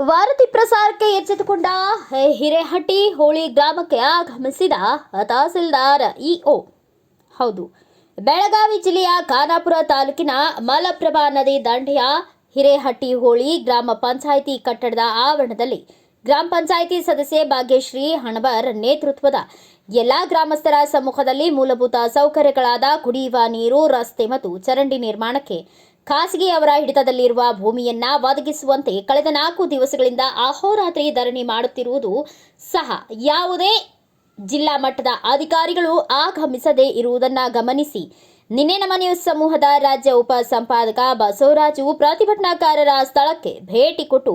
ವಾರತಿ ಪ್ರಸಾರಕ್ಕೆ ಎಚ್ಚೆತ್ತುಕೊಂಡ ಹಿರೇಹಟ್ಟಿ ಹೋಳಿ ಗ್ರಾಮಕ್ಕೆ ಆಗಮಿಸಿದ ತಹಸೀಲ್ದಾರ್ ಇಒ. ಹೌದು, ಬೆಳಗಾವಿ ಜಿಲ್ಲೆಯ ಖಾನಾಪುರ ತಾಲೂಕಿನ ಮಲಪ್ರಭಾ ನದಿ ದಂಡೆಯ ಹಿರೇಹಟ್ಟಿ ಹೋಳಿ ಗ್ರಾಮ ಪಂಚಾಯಿತಿ ಕಟ್ಟಡದ ಆವರಣದಲ್ಲಿ ಗ್ರಾಮ ಪಂಚಾಯಿತಿ ಸದಸ್ಯೆ ಭಾಗ್ಯಶ್ರೀ ಹಣಬರ್ ನೇತೃತ್ವದ ಎಲ್ಲಾ ಗ್ರಾಮಸ್ಥರ ಸಮ್ಮುಖದಲ್ಲಿ ಮೂಲಭೂತ ಸೌಕರ್ಯಗಳಾದ ಕುಡಿಯುವ ನೀರು, ರಸ್ತೆ ಮತ್ತು ಚರಂಡಿ ನಿರ್ಮಾಣಕ್ಕೆ ಖಾಸಗಿ ಅವರ ಹಿಡಿತದಲ್ಲಿರುವ ಭೂಮಿಯನ್ನ ಒದಗಿಸುವಂತೆ ಕಳೆದ 4 ದಿವಸಗಳಿಂದ ಅಹೋರಾತ್ರಿ ಧರಣಿ ಮಾಡುತ್ತಿರುವುದು ಸಹ ಯಾವುದೇ ಜಿಲ್ಲಾ ಮಟ್ಟದ ಅಧಿಕಾರಿಗಳು ಆಗಮಿಸದೇ ಇರುವುದನ್ನು ಗಮನಿಸಿ ನಿನ್ನೆ ನಮ್ಮ ನ್ಯೂಸ್ ಸಮೂಹದ ರಾಜ್ಯ ಉಪ ಸಂಪಾದಕ ಬಸವರಾಜು ಪ್ರತಿಭಟನಾಕಾರರ ಸ್ಥಳಕ್ಕೆ ಭೇಟಿ ಕೊಟ್ಟು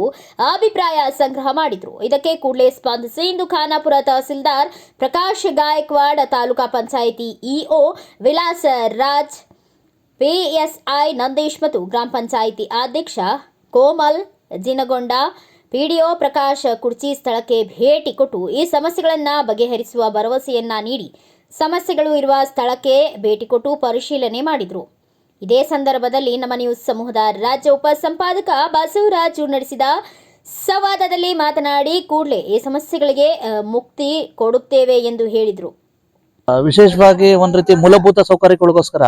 ಅಭಿಪ್ರಾಯ ಸಂಗ್ರಹ ಮಾಡಿದರು. ಇದಕ್ಕೆ ಕೂಡಲೇ ಸ್ಪಂದಿಸಿ ಇಂದು ಖಾನಾಪುರ ತಹಸೀಲ್ದಾರ್ ಪ್ರಕಾಶ್ ಗಾಯಕ್ವಾಡ್, ತಾಲೂಕಾ ಪಂಚಾಯಿತಿ ಇಒ ವಿಲಾಸ್ ರಾಜ್, ಪಿಎಸ್ಐ ನಂದೇಶ್ ಮತ್ತು ಗ್ರಾಮ ಪಂಚಾಯಿತಿ ಅಧ್ಯಕ್ಷ ಕೋಮಲ್ ಜಿನಗೊಂಡ, ಪಿಡಿಒ ಪ್ರಕಾಶ್ ಕುರ್ಚಿ ಸ್ಥಳಕ್ಕೆ ಭೇಟಿ ಕೊಟ್ಟು ಈ ಸಮಸ್ಯೆಗಳನ್ನು ಬಗೆಹರಿಸುವ ಭರವಸೆಯನ್ನ ನೀಡಿ ಸಮಸ್ಯೆಗಳು ಇರುವ ಸ್ಥಳಕ್ಕೆ ಭೇಟಿ ಕೊಟ್ಟು ಪರಿಶೀಲನೆ ಮಾಡಿದರು. ಇದೇ ಸಂದರ್ಭದಲ್ಲಿ ನಮ್ಮ ನ್ಯೂಸ್ ಸಮೂಹದ ರಾಜ್ಯ ಉಪ ಸಂಪಾದಕ ಬಸವರಾಜು ನಡೆಸಿದ ಸಂವಾದದಲ್ಲಿ ಮಾತನಾಡಿ ಕೂಡಲೇ ಈ ಸಮಸ್ಯೆಗಳಿಗೆ ಮುಕ್ತಿ ಕೊಡುತ್ತೇವೆ ಎಂದು ಹೇಳಿದರು. ವಿಶೇಷವಾಗಿ ಒಂದ್ ರೀತಿ ಮೂಲಭೂತ ಸೌಕರ್ಯಗಳಿಗೋಸ್ಕರ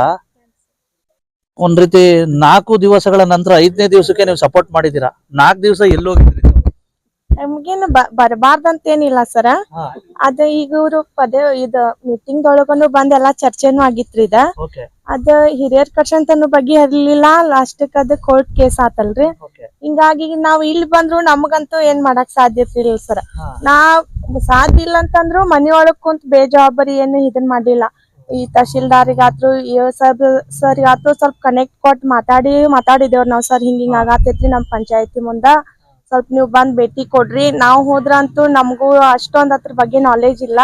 ಒಂದ್ ರೀತಿ 4 ದಿವಸಗಳ ನಂತರ 5ನೇ ದಿವಸಕ್ಕೆ ನೀವು ಸಪೋರ್ಟ್ ಮಾಡಿದೀರಾ. 4 ದಿವಸ ಎಲ್ಲೋಗಿದ್ರಿ? ನಮ್ಗೇನು ಬರಬಾರ್ದಂತೇನಿಲ್ಲ ಸರ. ಅದ ಈಗ ಇವ್ರು ಇದ ಮೀಟಿಂಗ್ ಒಳಗನು ಬಂದ್ ಎಲ್ಲಾ ಚರ್ಚೆನೂ ಆಗಿತ್ರಿ. ಅದ ಹಿರಿಯರ್ ಕರ್ಸಂತನು ಬಗ್ಗೆ ಇರ್ಲಿಲ್ಲ. ಲಾಸ್ಟಕ್ ಅದ ಕೋರ್ಟ್ ಕೇಸ್ ಆತಲ್ರಿ. ಹಿಂಗಾಗಿ ನಾವ್ ಇಲ್ಲಿ ಬಂದ್ರು ನಮಗಂತೂ ಏನ್ ಮಾಡಕ್ ಸಾಧ್ಯತೆ ಇಲ್ಲ ಸರ. ಸಾಧ್ಯ ಇಲ್ಲ ಅಂತಂದ್ರು ಮನಿಯೊಳಗ್ ಕುಂತ್ ಬೇಜವಾಬ್ದಾರಿ ಏನು ಇದನ್ ಮಾಡಿಲ್ಲ. ಈ ತಹಶೀಲ್ದಾರಿಗಾದ್ರು ಸರ್ಗಾದ್ರು ಸ್ವಲ್ಪ ಕನೆಕ್ಟ್ ಕೊಟ್ಟು ಮಾತಾಡಿದೇವ್ರ ನಾವ್. ಸರ್ ಹಿಂಗ ಆಗತೈತ್ರಿ ನಮ್ ಪಂಚಾಯತಿ ಮುಂದ, ಸ್ವಲ್ಪ ನೀವ್ ಬಂದ್ ಭೇಟಿ ಕೊಡ್ರಿ. ನಾವ್ ಹೋದ್ರಂತೂ ನಮಗೂ ಅಷ್ಟೊಂದ್ ಅದ್ರ ಬಗ್ಗೆ ನಾಲೆಜ್ ಇಲ್ಲ.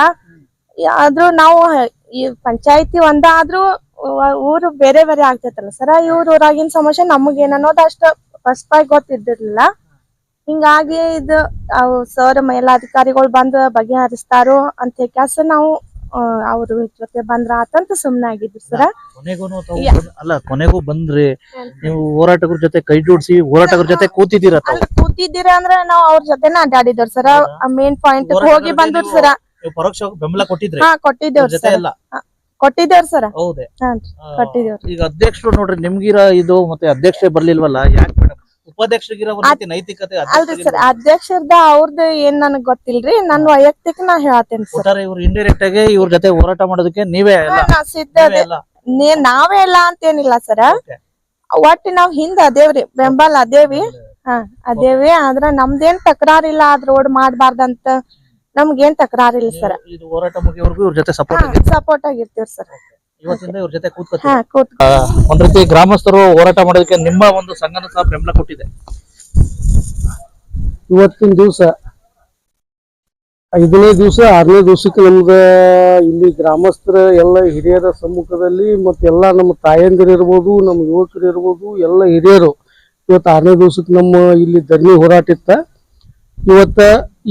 ಆದ್ರೂ ನಾವು ಈ ಪಂಚಾಯತಿ ಒಂದಾದ್ರೂ ಊರು ಬೇರೆ ಬೇರೆ ಆಗ್ತೈತಲ್ಲ ಸರ. ಇವ್ರ ಊರಾಗಿನ ಸಮಸ್ಯೆ ನಮಗ್ ಏನನ್ನೋದು ಅಷ್ಟ ಫಸ್ಟ್ ಆಗಿ ಗೊತ್ತಿದ್ದಿರ್ಲಿಲ್ಲ. ಹಿಂಗಾಗಿ ಇದು ಸರ್ ಮೇಲಾಧಿಕಾರಿಗಳು ಬಂದ್ ಬಗೆಹರಿಸ್ತಾರೋ ಅಂತ ಕೆಲಸ ನಾವು ಅವ್ರ ಜೊತೆ ಬಂದ್ರ ಆತಂತ ಸುಮ್ನೆ ಆಗಿದ್ರು ಸರ. ಕೊನೆಗೂ ಬಂದ್ರಿ ನೀವು, ಹೋರಾಟಗಾರ ಜೊತೆ ಕೈ ಜೋಡಿಸಿ ಹೋರಾಟಗಾರ ಜೊತೆ ಕೂತಿದ್ದೀರಾ ಅಂದ್ರೆ ನಾವು ಅವ್ರ ಜೊತೆನ ಅಡ್ಡಾಡಿದ್ರು ಸರ. ಮೇನ್ ಪಾಯಿಂಟ್ ಹೋಗಿ ಬಂದ್ರು ಸರ. ಪರೋಕ್ಷ ಬೆಂಬಲ ಕೊಟ್ಟಿದ್ರಿ? ಕೊಟ್ಟಿದ್ದೇವ್ರಿ ಸರ. ಹೌದೇ? ಈಗ ಅಧ್ಯಕ್ಷರು ನೋಡ್ರಿ ನಿಮ್ಗಿರ ಇದು ಮತ್ತೆ ಅಧ್ಯಕ್ಷರೇ ಬರ್ಲಿಲ್ವಲ್ಲ, ಯಾಕೆ ಮೇಡಮ್? ಉಪಾಧ್ಯಕ್ಷರಿಗಿರ ನೈತಿಕತೆ ಅಲ್ರಿ ಸರ್. ಅಧ್ಯಕ್ಷರದ ಅವ್ರದ್ದು ಏನ್ ನನಗ್ ಗೊತ್ತಿಲ್ರಿ. ನನ್ ವೈಯಕ್ತಿಕ ನಾ ಹೇಳತ್ತೇನೆ ಸರ್. ಇವ್ರು ಇಂಡೈರೆಕ್ಟ್ ಆಗಿ ಇವ್ರ ಜೊತೆ ಹೋರಾಟ ಮಾಡೋದಕ್ಕೆ ನೀವೇ ನಾವೇ ಇಲ್ಲ ಅಂತೇನಿಲ್ಲ ಸರ. ಒಟ್ಟು ನಾವ್ ಹಿಂದ ಅದೇವ್ರಿ, ಬೆಂಬಲ ಅದೇವಿ. ಅದೇವಿ. ಆದ್ರ ನಮ್ದೇನ್ ತಕರಾರಿಲ್ಲ. ಅದ್ ರೋಡ್ ಮಾಡ್ಬಾರ್ದಂತ ನಮ್ಗೇನ್ ತಕರಾರಿಲ್ಲ ಸರ್. ಹೋರಾಟ ಮುಗಿಯವರೆಗೂ ಇವ್ರ ಜೊತೆ ಸಪೋರ್ಟ್ ಆಗಿರ್ತೀವಿ ಸರ್. ಇವತ್ತಿಂದ ಇವ್ರ ಜೊತೆ ಒಂದ್ ರೀತಿ ಗ್ರಾಮಸ್ಥರು ಹೋರಾಟ ಮಾಡೋದಕ್ಕೆ ನಿಮ್ಮ ಒಂದು ಸಂಘನ ಸಹ ಬೆಂಬಲ ಕೊಟ್ಟಿದೆ. ಇವತ್ತಿನ ದಿವಸ 5ನೇ ದಿವಸ 6ನೇ ದಿವಸಕ್ಕೆ ನಮ್ಗ ಇಲ್ಲಿ ಗ್ರಾಮಸ್ಥರ ಎಲ್ಲ ಹಿರಿಯರ ಸಮ್ಮುಖದಲ್ಲಿ ಮತ್ತೆಲ್ಲ ನಮ್ಮ ತಾಯಂದಿರು ಇರ್ಬೋದು, ನಮ್ಮ ಯುವಕರು ಇರ್ಬೋದು, ಎಲ್ಲ ಹಿರಿಯರು ಇವತ್ತು 6ನೇ ದಿವಸಕ್ಕೆ ನಮ್ಮ ಇಲ್ಲಿ ಧರಣಿ ಹೋರಾಟ ಇತ್ತ. ಇವತ್ತ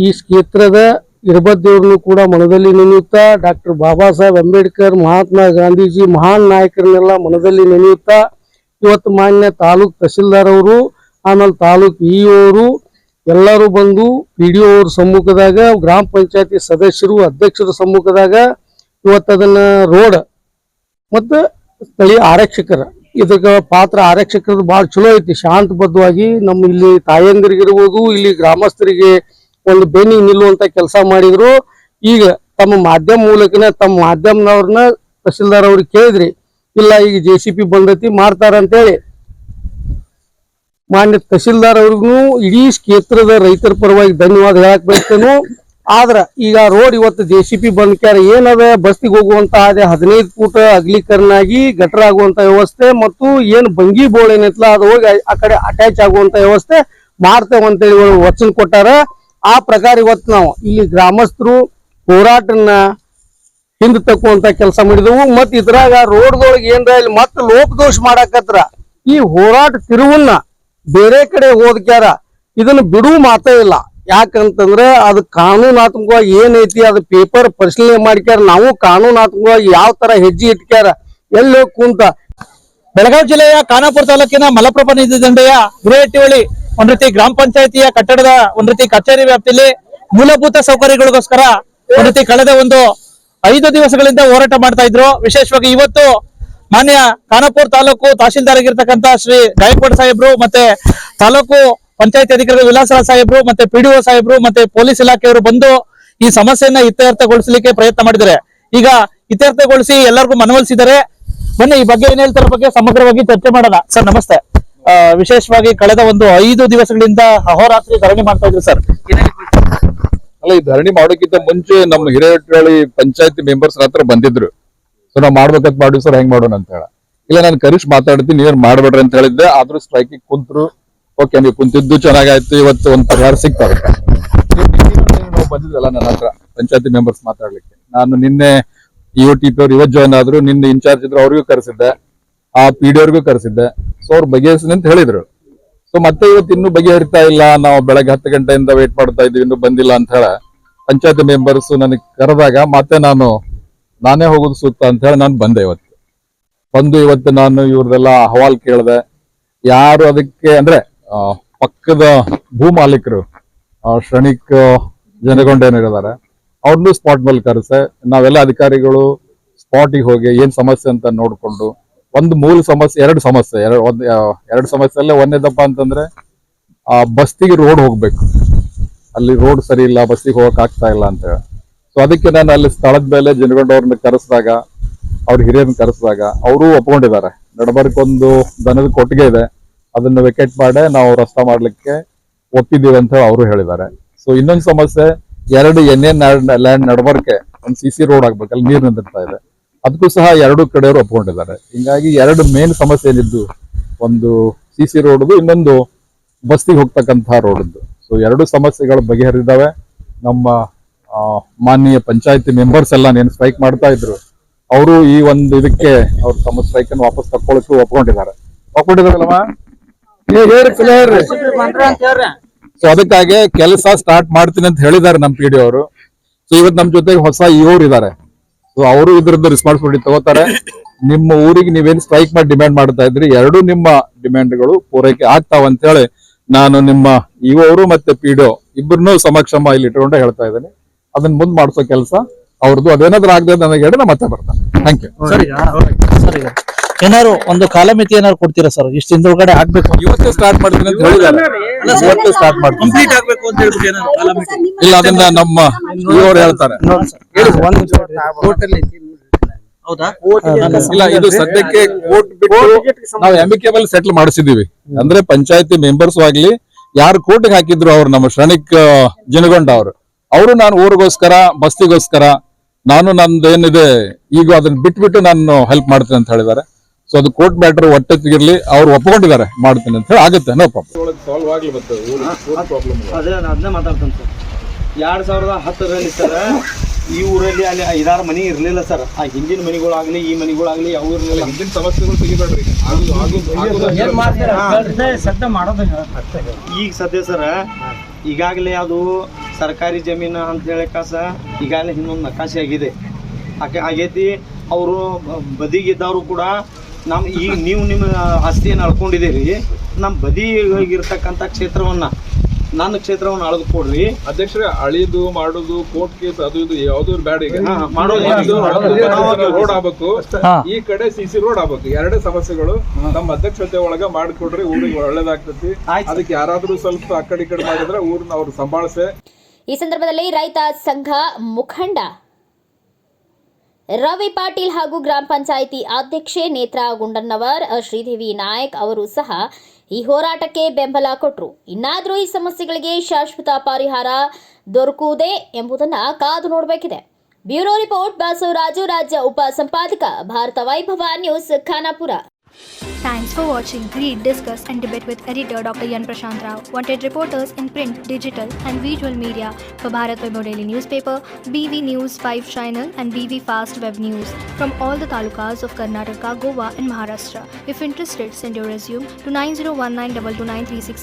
ಈ ಕ್ಷೇತ್ರದ ಇರಬದ್ದೇವ್ರನ್ನು ಕೂಡ ಮನದಲ್ಲಿ ನೆನೆಯುತ್ತಾ ಡಾಕ್ಟರ್ ಬಾಬಾ ಸಾಹೇಬ್ ಅಂಬೇಡ್ಕರ್, ಮಹಾತ್ಮ ಗಾಂಧೀಜಿ ಮಹಾನ್ ನಾಯಕರನ್ನೆಲ್ಲ ಮನದಲ್ಲಿ ನೆನೆಯುತ್ತಾ ಇವತ್ತು ಮಾನ್ಯ ತಾಲೂಕ್ ತಹಶೀಲ್ದಾರ್ ಅವರು, ಆಮೇಲೆ ತಾಲೂಕ್ ಇಒ ಅವರು ಎಲ್ಲರೂ ಬಂದು ಪಿಡಿಒ ಅವ್ರ ಸಮ್ಮುಖದಾಗ, ಗ್ರಾಮ ಪಂಚಾಯತಿ ಸದಸ್ಯರು, ಅಧ್ಯಕ್ಷರ ಸಮ್ಮುಖದಾಗ ಇವತ್ತು ಅದನ್ನ ರೋಡ್ ಮತ್ತು ಸ್ಥಳೀಯ ಆರಕ್ಷಕರ ಇದಕ್ಕೆ ಪಾತ್ರ ಆರಕ್ಷಕರದ್ದು ಭಾಳ ಚಲೋ ಐತಿ. ಶಾಂತಬದ್ಧವಾಗಿ ನಮ್ಮ ಇಲ್ಲಿ ತಾಯಂದಿರಿಗಿರ್ಬೋದು, ಇಲ್ಲಿ ಗ್ರಾಮಸ್ಥರಿಗೆ ಒಂದು ಬೆನ್ನಿ ನಿಲ್ಲುವಂತ ಕೆಲಸ ಮಾಡಿದ್ರು. ಈಗ ತಮ್ಮ ಮಾಧ್ಯಮ ಮೂಲಕನ ತಮ್ಮ ಮಾಧ್ಯಮದವ್ರನ್ನ ತಹಶೀಲ್ದಾರ್ ಅವ್ರಿಗೆ ಕೇಳಿದ್ರಿ, ಇಲ್ಲ ಈಗ JCP ಬಂದೈತಿ ಮಾಡ್ತಾರ ಅಂತೇಳಿ. ಮಾನ್ಯ ತಹಶೀಲ್ದಾರ್ ಅವ್ರಿಗೂ ಇಡೀ ಕ್ಷೇತ್ರದ ರೈತರ ಪರವಾಗಿ ಧನ್ಯವಾದ ಹೇಳಕ್ ಬಯಸ್ತೇನು. ಆದ್ರ ಈಗ ರೋಡ್ ಇವತ್ತು JCP ಬಂದ್ಕ್ಯಾರ ಏನದ ಬಸ್ತಿಗೆ ಹೋಗುವಂತ ಅದೇ 15 ಫೂಟ್ ಅಗಲೀಕರಣ ಆಗಿ ಗಟರ್ ಆಗುವಂತ ವ್ಯವಸ್ಥೆ ಮತ್ತು ಏನ್ ಬಂಗಿ ಬೋರ್ಡ್ ಏನೈತ್ಲ ಅದು ಹೋಗಿ ಆ ಕಡೆ ಅಟ್ಯಾಚ್ ಆಗುವಂತ ವ್ಯವಸ್ಥೆ ಮಾಡ್ತೇವಂತೇಳಿ ವಚನ ಕೊಟ್ಟಾರ. ಆ ಪ್ರಕಾರ ಇವತ್ತು ನಾವು ಇಲ್ಲಿ ಗ್ರಾಮಸ್ಥರು ಹೋರಾಟನ ಹಿಂದ್ ತಕ್ಕುವಂತ ಕೆಲಸ ಮಾಡಿದೆವು. ಮತ್ ಇದ್ರಾಗ ರೋಡ್ದೊಳಗೆ ಏನ್ರ ಇಲ್ಲಿ ಮತ್ ಲೋಪದೋಷ ಮಾಡಾಕತ್ರ ಈ ಹೋರಾಟ ತಿರುವನ್ನ ಬೇರೆ ಕಡೆ ಹೋದ್ಕ್ಯಾರ ಇದನ್ನ ಬಿಡುವ ಮಾತೇ ಇಲ್ಲ. ಯಾಕಂತಂದ್ರೆ ಅದು ಕಾನೂನಾತ್ಮಕವಾಗಿ ಏನೈತಿ ಅದು ಪೇಪರ್ ಪರಿಶೀಲನೆ ಮಾಡ್ಕ್ಯಾರ. ನಾವು ಕಾನೂನಾತ್ಮಕವಾಗಿ ಯಾವ ತರ ಹೆಜ್ಜೆ ಇಟ್ಕ್ಯಾರ ಎಲ್ಲೋ ಕುಂತ ಬೆಳಗಾವಿ ಜಿಲ್ಲೆಯ ಖಾನಾಪುರ ತಾಲೂಕಿನ ಮಲಪ್ರಭಾ ನದಿ ದಂಡೆಯ ಹಿರೇಹಟ್ಟಿ ಒಂದ್ ರೀತಿ ಗ್ರಾಮ ಪಂಚಾಯತಿಯ ಕಟ್ಟಡದ ಒಂದ್ ರೀತಿ ಕಚೇರಿ ವ್ಯಾಪ್ತಿಯಲ್ಲಿ ಮೂಲಭೂತ ಸೌಕರ್ಯಗಳಿಗೋಸ್ಕರ ಒಂದ್ ರೀತಿ ಕಳೆದ ಒಂದು 5 ದಿವಸಗಳಿಂದ ಹೋರಾಟ ಮಾಡ್ತಾ ಇದ್ರು. ವಿಶೇಷವಾಗಿ ಇವತ್ತು ಮಾನ್ಯ ಖಾನಾಪುರ ತಾಲೂಕು ತಹಶೀಲ್ದಾರ್ ಆಗಿರ್ತಕ್ಕಂಥ ಶ್ರೀ ಗಾಯಕ್ವಾಡ್ ಸಾಹೇಬ್ರು ಮತ್ತೆ ತಾಲೂಕು ಪಂಚಾಯತ್ ಅಧಿಕಾರಿ ವಿಲಾಸರಾವ್ ಸಾಹೇಬ್ರು ಮತ್ತೆ PDO ಸಾಹೇಬ್ರು ಮತ್ತೆ ಪೊಲೀಸ್ ಇಲಾಖೆಯವರು ಬಂದು ಈ ಸಮಸ್ಯೆಯನ್ನ ಇತ್ಯರ್ಥಗೊಳಿಸಲಿಕ್ಕೆ ಪ್ರಯತ್ನ ಮಾಡಿದ್ದಾರೆ. ಈಗ ಇತ್ಯರ್ಥಗೊಳಿಸಿ ಎಲ್ಲರಿಗೂ ಮನವೊಲಿಸಿದ್ದಾರೆ. ಬನ್ನಿ ಈ ಬಗ್ಗೆ ಏನ್ ಹೇಳ್ತಾರ ಬಗ್ಗೆ ಸಮಗ್ರವಾಗಿ ಚರ್ಚೆ ಮಾಡೋಣ. ಸರ್ ನಮಸ್ತೆ. ವಿಶೇಷವಾಗಿ ಕಳೆದ ಒಂದು 5 ದಿವಸಗಳಿಂದ ಅಹೋರಾತ್ರಿ ಧರಣಿ ಮಾಡ್ತಾ ಇದ್ರು ಸರ್. ಅಲ್ಲ, ಈ ಧರಣಿ ಮಾಡೋಕ್ಕಿಂತ ಮುಂಚೆ ನಮ್ಮ ಹಿರೇಹಳ್ಳಿ ಪಂಚಾಯತಿ ಮೆಂಬರ್ಸ್ ಹತ್ರ ಬಂದಿದ್ರು. ಸೊ ನಾವ್ ಮಾಡ್ಬೇಕಂತ ಮಾಡಿವಿ ಸರ್, ಹೆಂಗ್ ಮಾಡೋಣ ಅಂತ ಹೇಳ. ಇಲ್ಲ ನಾನು ಕರಿಷ್ಠ ಮಾತಾಡ್ತೀನಿ, ನೀವೇನ್ ಮಾಡ್ಬೇಡ್ರಿ ಅಂತ ಹೇಳಿದ್ದೆ. ಆದ್ರೂ ಸ್ಟ್ರೈಕ್ ಕುಂತ್ರು. ಓಕೆ, ನೀವು ಕುಂತಿದ್ದು ಚೆನ್ನಾಗಾಯ್ತು. ಇವತ್ತು ಒಂದ್ ಪರಿಹಾರ ಸಿಗ್ತದೆ. ನಾವು ಬಂದಿದ್ವಲ್ಲ ನನ್ನ ಹತ್ರ ಪಂಚಾಯತಿ ಮೆಂಬರ್ಸ್ ಮಾತಾಡ್ಲಿಕ್ಕೆ. ನಾನು ನಿನ್ನೆ EOTP ಅವ್ರು ಇವತ್ತು ಜಾಯ್ನ್ ಆದ್ರು. ನಿನ್ನೆ ಇನ್ಚಾರ್ಜ್ ಇದ್ರು, ಅವ್ರಿಗೂ ಕರೆಸಿದ್ದೆ. ಆ PD ಅವ್ರಿಗೂ ಕರೆಸಿದ್ದೆ. ಸೊ ಅವ್ರು ಬಗೆಹರಿಸ್ತೀನಿ ಅಂತ ಹೇಳಿದ್ರು. ಸೊ ಮತ್ತೆ ಇವತ್ತು ಇನ್ನೂ ಬಗೆಹರಿತಾ ಇಲ್ಲ, ನಾವು ಬೆಳಗ್ಗೆ 10 ಗಂಟೆಯಿಂದ ವೇಟ್ ಮಾಡ್ತಾ ಇದ್ದೀವಿ, ಇನ್ನೂ ಬಂದಿಲ್ಲ ಅಂತ ಹೇಳ ಪಂಚಾಯತಿ ಮೆಂಬರ್ಸ್ ನನಗೆ ಕರೆದಾಗ ಮತ್ತೆ ನಾನೇ ಹೋಗೋದು ಸೂಕ್ತ ಅಂತ ಹೇಳಿ ನಾನು ಬಂದೆ. ಇವತ್ತು ನಾನು ಇವ್ರದೆಲ್ಲ ಅಹವಾಲ್ ಕೇಳಿದೆ. ಯಾರು ಅದಕ್ಕೆ ಅಂದ್ರೆ ಪಕ್ಕದ ಭೂ ಮಾಲೀಕರು ಶ್ರಣಿಕ್ ಜನಗೊಂಡೇನಿದ್ದಾರೆ ಅವ್ರನ್ನೂ ಸ್ಪಾಟ್ ಮೇಲೆ ಕರೆಸೆ. ನಾವೆಲ್ಲ ಅಧಿಕಾರಿಗಳು ಸ್ಪಾಟಿಗೆ ಹೋಗಿ ಏನ್ ಸಮಸ್ಯೆ ಅಂತ ನೋಡ್ಕೊಂಡು ಒಂದು ಮೂಲ ಸಮಸ್ಯೆ, ಎರಡು ಸಮಸ್ಯೆ ಅಲ್ಲೇ. ಒಂದೇದಪ್ಪ ಅಂತಂದ್ರೆ ಬಸ್ತಿಗೆ ರೋಡ್ ಹೋಗ್ಬೇಕು, ಅಲ್ಲಿ ರೋಡ್ ಸರಿ ಇಲ್ಲ, ಬಸ್ತಿಗೆ ಹೋಗಕ್ ಆಗ್ತಾ ಇಲ್ಲ ಅಂತ ಹೇಳಿ. ಸೊ ಅದಕ್ಕೆ ನಾನು ಅಲ್ಲಿ ಸ್ಥಳದ ಮೇಲೆ ಜನಗೊಂಡವ್ರನ್ನ ಕರೆಸಿದಾಗ, ಅವ್ರ ಹಿರಿಯರನ್ನ ಕರೆಸಿದಾಗ ಅವರು ಒಪ್ಕೊಂಡಿದ್ದಾರೆ. ನಡಬರ್ಕೊಂದು ದನದ ಕೊಟ್ಟಿಗೆ ಇದೆ, ಅದನ್ನ ವೆಕೆಟ್ ಮಾಡಿ ನಾವು ರಸ್ತೆ ಮಾಡ್ಲಿಕ್ಕೆ ಒಪ್ಪಿದ್ದೀವಿ ಅಂತ ಅವರು ಹೇಳಿದ್ದಾರೆ. ಸೊ ಇನ್ನೊಂದು ಸಮಸ್ಯೆ, 2 NN ಲ್ಯಾಂಡ್ ನಡಬರ್ಕೆ ಒಂದು CC ರೋಡ್ ಆಗ್ಬೇಕು, ಅಲ್ಲಿ ನೀರು ನಿಂತಿರ್ತಾ ಇದೆ. ಅದಕ್ಕೂ ಸಹ 2 ಕಡೆಯವರು ಒಪ್ಕೊಂಡಿದ್ದಾರೆ. ಹಿಂಗಾಗಿ 2 ಮೇನ್ ಸಮಸ್ಯೆ ಏನಿದ್ದು, ಒಂದು CC ರೋಡ್ದು, ಇನ್ನೊಂದು ಬಸ್ತಿಗೆ ಹೋಗ್ತಕ್ಕಂತಹ ರೋಡ್ದು. ಸೊ 2 ಸಮಸ್ಯೆಗಳು ಬಗೆಹರಿದಾವೆ. ನಮ್ಮ ಮಾನ್ಯ ಪಂಚಾಯತಿ ಮೆಂಬರ್ಸ್ ಎಲ್ಲ ಏನ್ ಸ್ಟ್ರೈಕ್ ಮಾಡ್ತಾ ಇದ್ರು, ಅವರು ಈ ಒಂದು ಇದಕ್ಕೆ ಅವ್ರು ತಮ್ಮ ಸ್ಟ್ರೈಕ್ ಅನ್ನು ವಾಪಸ್ ತಕ್ಕೊಳ್ಳೋಕೆ ಒಪ್ಕೊಂಡಿದಾರಲ್ವಾ? ಸೊ ಅದಕ್ಕಾಗಿ ಕೆಲಸ ಸ್ಟಾರ್ಟ್ ಮಾಡ್ತೀನಿ ಅಂತ ಹೇಳಿದ್ದಾರೆ ನಮ್ಮ PD ಅವರು. ಸೊ ಇವತ್ತು ನಮ್ಮ ಜೊತೆಗೆ ಹೊಸ EO ಇದ್ದಾರೆ. ಸೊ ಅವರು ಇದ್ರದ್ದು ರೆಸ್ಪಾನ್ಸಿಬಿಲಿಟಿ ತಗೋತಾರೆ. ನಿಮ್ಮ ಊರಿಗೆ ನೀವೇನ್ ಸ್ಟ್ರೈಕ್ ಮಾಡಿ ಡಿಮ್ಯಾಂಡ್ ಮಾಡ್ತಾ ಇದ್ರಿ, 2 ನಿಮ್ಮ ಡಿಮ್ಯಾಂಡ್ಗಳು ಪೂರೈಕೆ ಆಗ್ತಾವ ಅಂತ ಹೇಳಿ ನಾನು ನಿಮ್ಮ EO ಅವರು ಮತ್ತೆ PDO ಇಬ್ಬರನ್ನೂ ಸಮಕ್ಷಮ ಇಲ್ಲಿ ಇಟ್ಕೊಂಡೆ ಹೇಳ್ತಾ ಇದ್ದೀನಿ. ಅದನ್ನ ಮುಂದ್ ಮಾಡಿಸೋ ಕೆಲಸ ಅವ್ರದ್ದು. ಅದೇನಾದ್ರೂ ಆಗದೆ ನನಗೆ ಹೇಳಿ, ನಾ ಮತ್ತೆ ಬರ್ತಾನೆ. Thank you. ಸರಿ, ಏನಾದ್ರು ಒಂದು ಕಾಲಮಿತಿ ಏನಾದ್ರು ಕೊಡ್ತೀರಾ ಸರ್? ಇಷ್ಟು ದಿನದೊಳಗಡೆ ಆಗ್ಬೇಕು, ಇವತ್ತೇ ಸ್ಟಾರ್ಟ್ ಮಾಡ್ತೀನಿ ಅಂತ ಹೇಳಿದ್ದಾರೆ. ಇವತ್ತೇ ಸ್ಟಾರ್ಟ್ ಮಾಡ್ತೀನಿ, ಕಂಪ್ಲೀಟ್ ಆಗ್ಬೇಕು ಅಂತ ಹೇಳ್ಬಿಟ್ಟು ಏನಾದ್ರು ಕಾಲಮಿತಿ? ಇಲ್ಲ, ಅದನ್ನ ನಮ್ಮ ಇವರು ಹೇಳ್ತಾರೆ. ಹೌದಾ? ಇಲ್ಲ, ಇದು ಸದ್ಯಕ್ಕೆ ಕೋರ್ಟ್ ಬಿಟ್ಟು ನಾವು ಅಮಿಕೇಬಲ್ ಸೆಟ್ಲ್ ಮಾಡಿಸಿದೀವಿ. ಅಂದ್ರೆ ಪಂಚಾಯತಿ ಮೆಂಬರ್ಸ್ ಆಗ್ಲಿ ಯಾರು ಕೋರ್ಟ್ಗೆ ಹಾಕಿದ್ರು, ಅವ್ರು ನಮ್ಮ ಶ್ರಣಿಕ್ ಜನಗೊಂಡ ಅವರು ನಾನು ಊರಿಗೋಸ್ಕರ ಬಸ್ತಿಗೋಸ್ಕರ ನಾನು ನಂದೇನಿದೆ ಈಗ ಅದನ್ನ ಬಿಟ್ಬಿಟ್ಟು ನಾನು ಹೆಲ್ಪ್ ಮಾಡ್ತೀನಿ ಅಂತ ಹೇಳಿದ್ದಾರೆ. ಸೊ ಅದು ಕೋರ್ಟ್ ಮ್ಯಾಟರ್ ಒಟ್ಟಿಗಿರ್ಲಿ, ಅವ್ರು ಒಪ್ಕೊಂಡಿದ್ದಾರೆ, ಮಾಡ್ತೀನಿ ಅಂತ ಹೇಳಿ. ಆಗುತ್ತೆ, ನೋ ಪ್ರಾಬ್ಲಮ್. ಸಾಲ್ವ್ ಆಗ್ಲಿ. ಅದನ್ನೇ ಮಾತಾಡ್ತಾನೆ ಸರ್. 2010ರಲ್ಲಿ ಸರ್ ಈ ಊರಲ್ಲಿ ಅಲ್ಲಿ 5-6 ಮನೆ ಇರ್ಲಿಲ್ಲ ಸರ್. ಆ ಹಿಂದಿನ ಮನೆಗಳಾಗ್ಲಿ ಈ ಮನೆಗಳಾಗ್ಲಿ ಯಾವ ಇರ್ಲಿಲ್ಲ. ಹಿಂದಿನ ಸಮಸ್ಯೆಗಳು ತೆಗಿಬೇಡ್ರಿ. ಈಗ ಸದ್ಯ ಸರ್ ಈಗಾಗಲೇ ಅದು ಸರ್ಕಾರಿ ಜಮೀನು ಅಂತ ಹೇಳಕ ಈಗಾಗಲೇ ಇನ್ನೊಂದು ನಕಾಶೆ ಆಗೈತಿ. ಅವರು ಬದಿಗಿದ್ದವರು ಕೂಡ ಈಗ ನೀವು ನಿಮ್ಮ ಆಸ್ತಿಯನ್ನು ಅಳ್ಕೊಂಡಿದ್ದೀರಿ. ನಮ್ಮ ಬದಿಗಿರ್ತಕ್ಕಂಥ ಕ್ಷೇತ್ರವನ್ನ, ನನ್ನ ಕ್ಷೇತ್ರವನ್ನು ಅಳದು ಕೊಡ್ರಿ. ಅಧ್ಯಕ್ಷರೇ, ಅಳಿದು ಮಾಡೋದು ಕೋರ್ಟ್ ಕೇಸ್ ಅದು ಇದು ಯಾವ್ದು ಬೇಡ. ಈಗ ರೋಡ್ ಆಗ್ಬೇಕು, ಈ ಕಡೆ CC ರೋಡ್ ಆಗ್ಬೇಕು. 2 ಸಮಸ್ಯೆಗಳು ನಮ್ಮ ಅಧ್ಯಕ್ಷತೆ ಒಳಗ ಮಾಡಿಕೊಡ್ರಿ, ಊರಿಗೆ ಒಳ್ಳೇದಾಗ್ತತಿ. ಅದಕ್ಕೆ ಯಾರಾದ್ರೂ ಸ್ವಲ್ಪ ಆ ಕಡೆ ಈ ಕಡೆ ಮಾಡಿದ್ರೆ ಊರನ್ನ ಅವ್ರು ಸಂಭಾಳಿಸೆ. ಈ ಸಂದರ್ಭದಲ್ಲಿ ರೈತ ಸಂಘ ಮುಖಂಡ ರವಿ ಪಾಟೀಲ್ ಹಾಗೂ ಗ್ರಾಮ ಪಂಚಾಯಿತಿ ಅಧ್ಯಕ್ಷೆ ನೇತ್ರಾ ಗುಂಡನ್ನವರ್, ಶ್ರೀದೇವಿ ನಾಯಕ್ ಅವರು ಸಹ ಈ ಹೋರಾಟಕ್ಕೆ ಬೆಂಬಲ ಕೊಟ್ಟರು. ಇನ್ನಾದರೂ ಈ ಸಮಸ್ಯೆಗಳಿಗೆ ಶಾಶ್ವತ ಪರಿಹಾರ ದೊರಕುವುದೇ ಎಂಬುದನ್ನು ಕಾದು ನೋಡಬೇಕಿದೆ. ಬ್ಯೂರೋ ರಿಪೋರ್ಟ್ ಬಾಸವರಾಜು, ರಾಜ್ಯ ಉಪ ಸಂಪಾದಕ, ಭಾರತ ವೈಭವ news, Khanapur. Thanks for watching. Read, discuss and debate with editor Dr. Yan Prashant Rao. Wanted reporters in print, digital and visual media for Bharat Vaibhav Daily Newspaper, BV News 5 Channel and BV Fast Web News from all the talukas of Karnataka, Goa and Maharashtra. If interested, send your resume to 9019229369.